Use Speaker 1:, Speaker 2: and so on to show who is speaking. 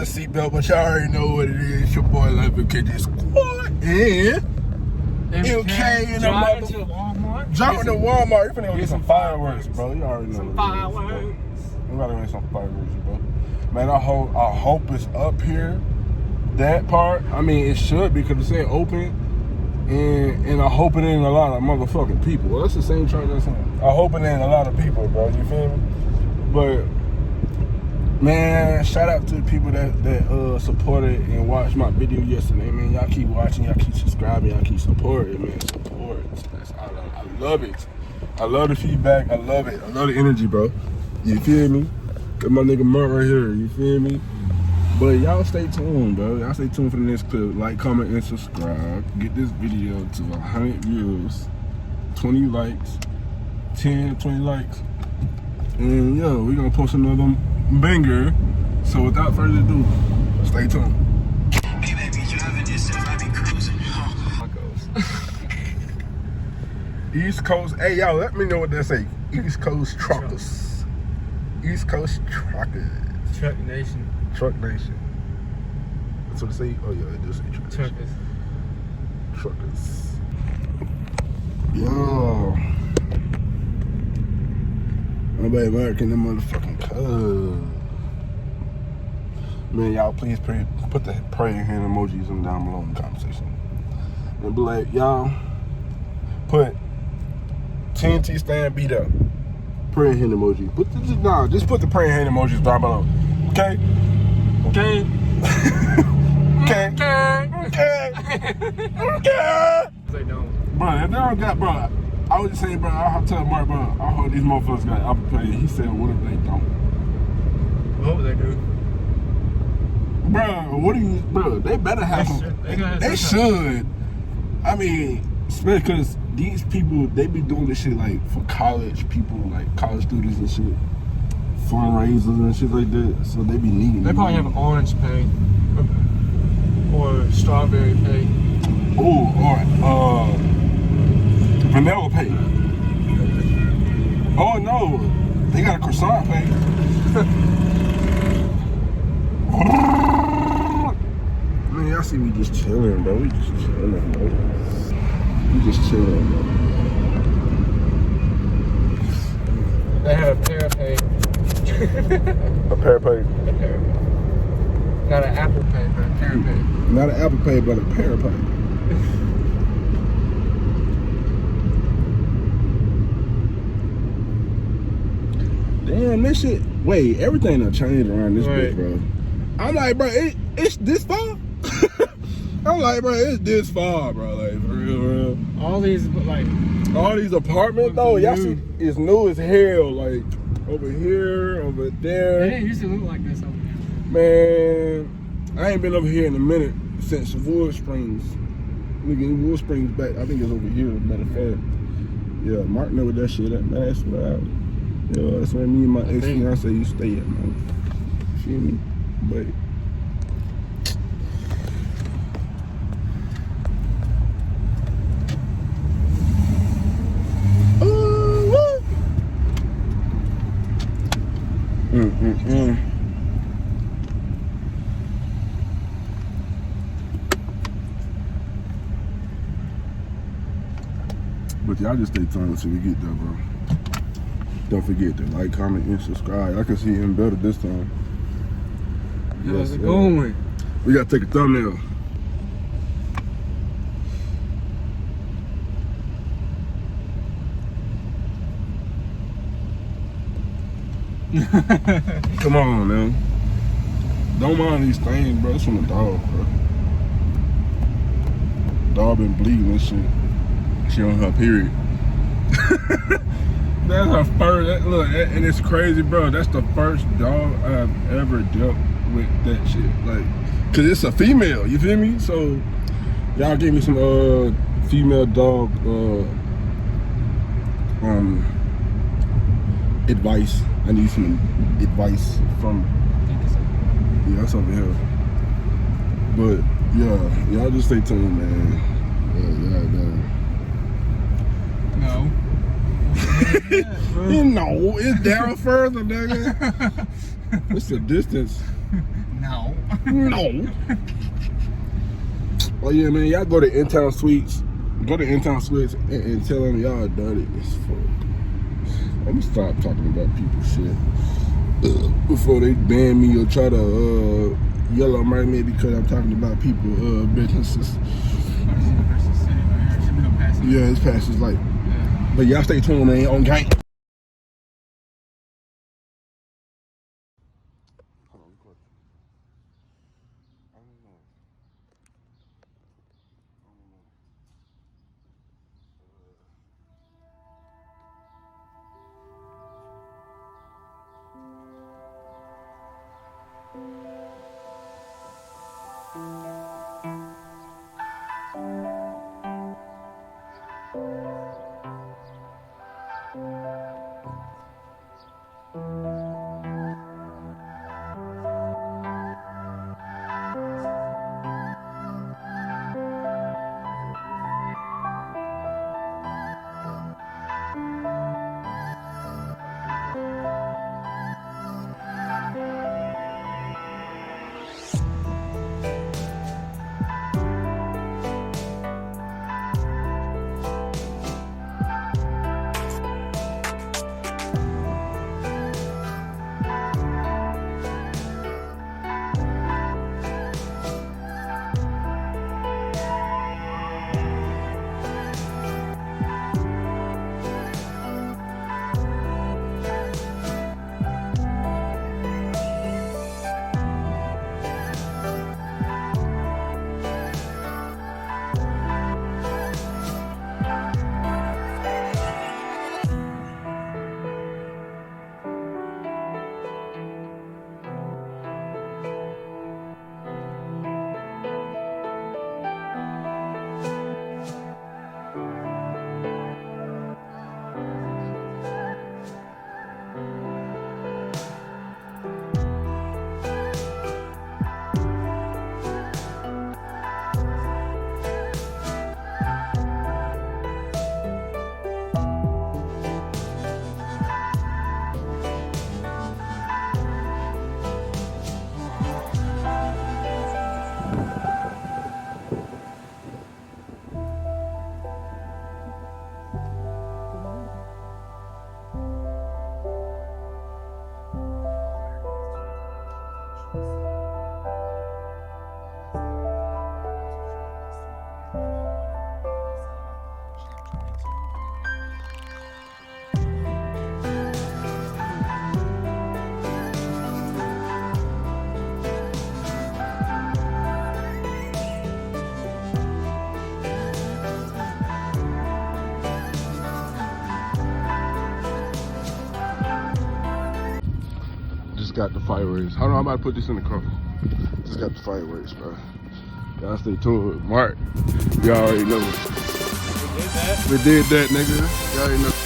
Speaker 1: seatbelt, but y'all already know what it is. Your boy LevinKJ Squad and MK in the motherfucker. Driving to Walmart. You finna go get some fireworks, bro. You already know some fireworks. We gotta get some fireworks, bro. Man, I hope it's up here. That part, I mean, it should be because it said open, and I hope it ain't a lot of motherfucking people. Well, that's the same church that's saying. I hope it ain't a lot of people, bro. You feel me? But man, shout out to the people that supported and watched my video yesterday, man. Y'all keep watching, y'all keep subscribing, y'all keep supporting, man. Support. I love it. I love the feedback. I love it. I love the energy, bro. You feel me? Got my nigga Mark right here. You feel me? But y'all stay tuned, bro. Y'all stay tuned for the next clip. Like, comment, and subscribe. Get this video to 100 views, 20 likes, 10, 20 likes. And yo, we gonna post another banger. So without further ado, stay tuned. Hey baby, driving this I be cruising. East Coast, hey y'all, let me know what they say. East Coast truckers. East Coast truckers.
Speaker 2: Truck Nation.
Speaker 1: Truck Nation. That's what it say? Oh yeah, it does say Truck
Speaker 2: Truckers.
Speaker 1: Truckers. Yo. Nobody American, them motherfucking cuz. Man, y'all please put the praying hand emojis in down below in the conversation. And be like, y'all, put TNT stand beat up. Praying hand emoji. Just put the praying hand emojis down below. Okay? Okay? Okay?
Speaker 2: They don't.
Speaker 1: Bro, if they don't got, bro, I was just saying, bro, I'll tell Mark, bro, I hope these motherfuckers got Apple Pay. He said, what if they don't?
Speaker 2: What would they do?
Speaker 1: Bro, what do you, bro, they better have some, they should. I mean, especially because these people, they be doing this shit like for college people, like college students and shit. Fundraisers and shit like that, so they be needing.
Speaker 2: They probably have orange pay or strawberry pay.
Speaker 1: Oh, or vanilla pay. Oh no, they got a croissant pay. Man, y'all see me just chilling, bro. We just chilling, bro. We just chilling, bro.
Speaker 2: They have a pair of pay.
Speaker 1: A Parapay.
Speaker 2: Not an Apple Pay, but a Parapay.
Speaker 1: Not an Apple Pay, but a Parapay. Damn, this shit. Wait, everything done changed around this bitch, bro. I'm like, bro, it's this far? I'm like, bro, it's this far, bro. Like, for real.
Speaker 2: All these
Speaker 1: apartments, though, y'all see, it's new as hell. Like, over here, over there.
Speaker 2: They didn't used to look like this over here.
Speaker 1: Man, I ain't been over here in a minute since Wood Springs. Nigga, Wood Springs back. I think it's over here, matter of fact. Yeah, Mark know what that shit at, man. That's what that's where me and my ex-fiance used to stay at, man. Feel me? But But y'all just stay tuned until we get there, bro. Don't forget to like, comment, and subscribe. I can see him better this time.
Speaker 2: How's it going?
Speaker 1: We gotta take a thumbnail. Come on, man. Don't mind these things, bro. It's from the dog, bro. Dog been bleeding and shit. She on her period. That's her first. Look, and it's crazy, bro. That's the first dog I've ever dealt with that shit. Like, cause it's a female. You feel me? So y'all gave me some female dog advice. I need some advice from. Yeah, that's over here. But yeah, y'all just stay tuned, man.
Speaker 2: No.
Speaker 1: You know, it's down further, nigga. It's the distance.
Speaker 2: No.
Speaker 1: No. Oh yeah, man, y'all go to In-Town Sweets. Go to In-Town Sweets and tell them y'all dirty as fuck. Let me stop talking about people's shit before they ban me or try to yellow mark me because I'm talking about people businesses. Yeah, it's past his life. Yeah. But y'all stay tuned, man, on gang. Got the fireworks. Hold on, I'm about to put this in the car. Just got the fireworks, bro. Y'all stay tuned with Mark. Y'all already know. We did that, nigga. Y'all already know.